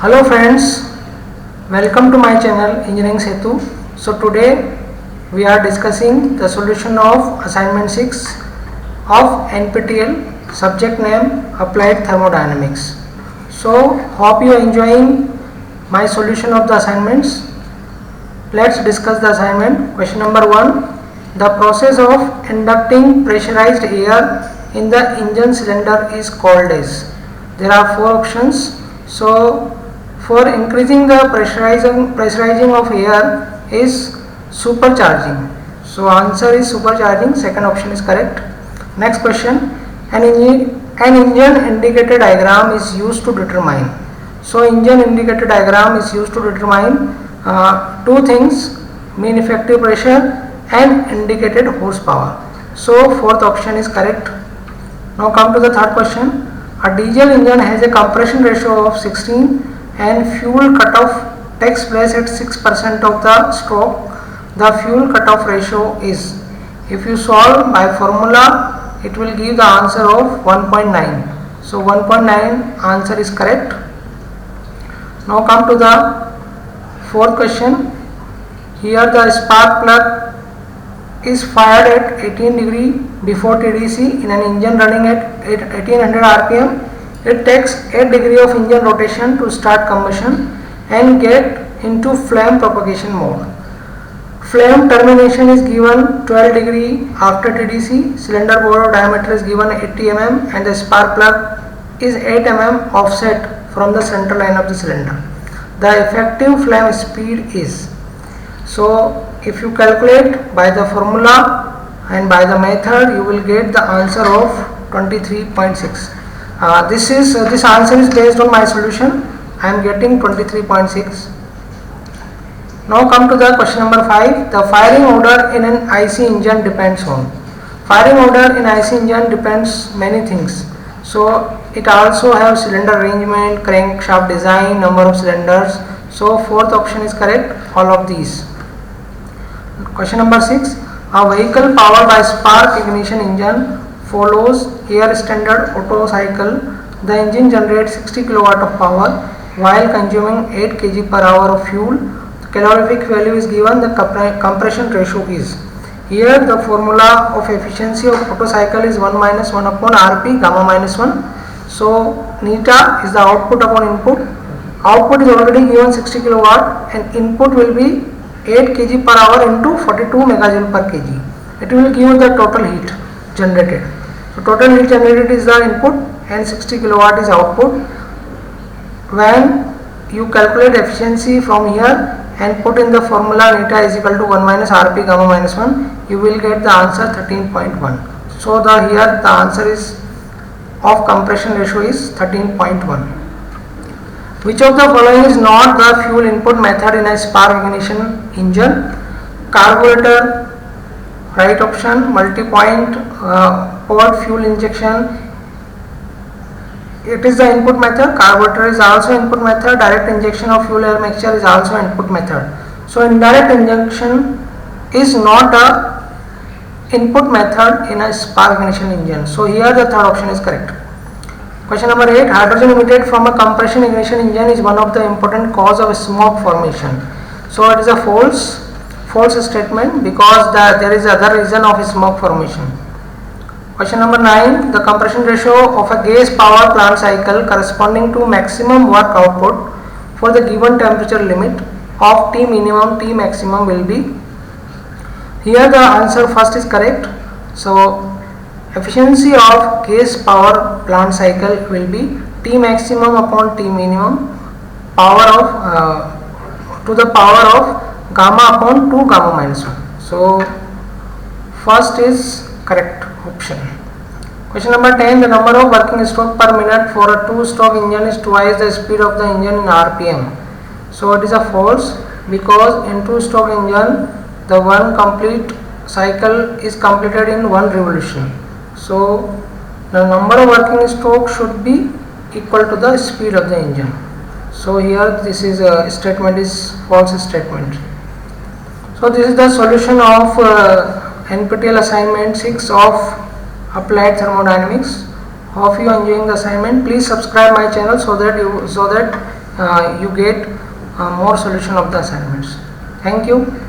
Hello friends, welcome to my channel Engineering Setu. So today we are discussing the solution of assignment 6 of NPTEL, subject name Applied Thermodynamics. So hope you are enjoying my solution of the assignments. Let's discuss the assignment. Question number 1. The process of inducting pressurized air in the engine cylinder is called as. There are 4 options. So for increasing the pressurizing of air is supercharging. So answer is supercharging. Second option is correct. Next question. An engine indicator diagram is used to determine. So engine indicator diagram is used to determine two things: mean effective pressure and indicated horsepower. So fourth option is correct. Now come to the third question. A diesel engine has a compression ratio of 16 and fuel cutoff takes place at 6% of the stroke. The fuel cutoff ratio is, if you solve by formula, it will give the answer of 1.9. So 1.9 answer is correct. Now come to the fourth question. Here the spark plug is fired at 18 degree before TDC in an engine running at 1800 rpm. It takes 8 degree of engine rotation to start combustion and get into flame propagation mode. Flame termination is given 12 degree after TDC. Cylinder bore diameter is given 80 mm and the spark plug is 8 mm offset from the center line of the cylinder. The effective flame speed is. So if you calculate by the formula and by the method, you will get the answer of 23.6. This answer is based on my solution. I am getting 23.6. Now come to the question number 5. The firing order in an IC engine depends on. Firing order in IC engine depends many things. So it also has cylinder arrangement, crankshaft design, number of cylinders. So fourth option is correct, all of these. Question number 6. A vehicle powered by spark ignition engine follows air standard Otto cycle. The engine generates 60 kW of power while consuming 8 kg per hour of fuel. The calorific value is given, the compression ratio is. Here the formula of efficiency of Otto cycle is 1 minus 1 upon Rp gamma minus 1. So neta is the output upon input. Output is already given 60 kW and input will be 8 kg per hour into 42 megajoule per kg. It will give the total heat generated. So total heat generated is the input and 60 kilowatt is output. When you calculate efficiency from here and put in the formula neta is equal to 1 minus Rp gamma minus 1, you will get the answer 13.1. So here the answer is of compression ratio is 13.1. Which of the following is not the fuel input method in a spark ignition engine? Carburetor, right option. Multi-point port fuel injection, it is the input method. Carburetor is also input method. Direct injection of fuel air mixture is also input method. So indirect injection is not a input method in a spark ignition engine. So here the third option is correct. Question number 8. Hydrogen emitted from a compression ignition engine is one of the important cause of smoke formation. So it is a false statement because there is other reason of smoke formation. Question number 9. The compression ratio of a gas power plant cycle corresponding to maximum work output for the given temperature limit of T minimum T maximum will be. Here the answer first is correct. So efficiency of gas power plant cycle will be T maximum upon T minimum power of to the power of gamma upon 2 gamma minus 1. So first is correct option. Question number 10. The number of working stroke per minute for a 2-stroke engine is twice the speed of the engine in RPM. So it is a false because in 2-stroke engine the one complete cycle is completed in 1 revolution. So the number of working stroke should be equal to the speed of the engine. So here this is a statement is false statement. So this is the solution of NPTEL assignment 6 of Applied Thermodynamics. Hope you are enjoying the assignment. Please subscribe my channel so that you get more solution of the assignments. Thank you.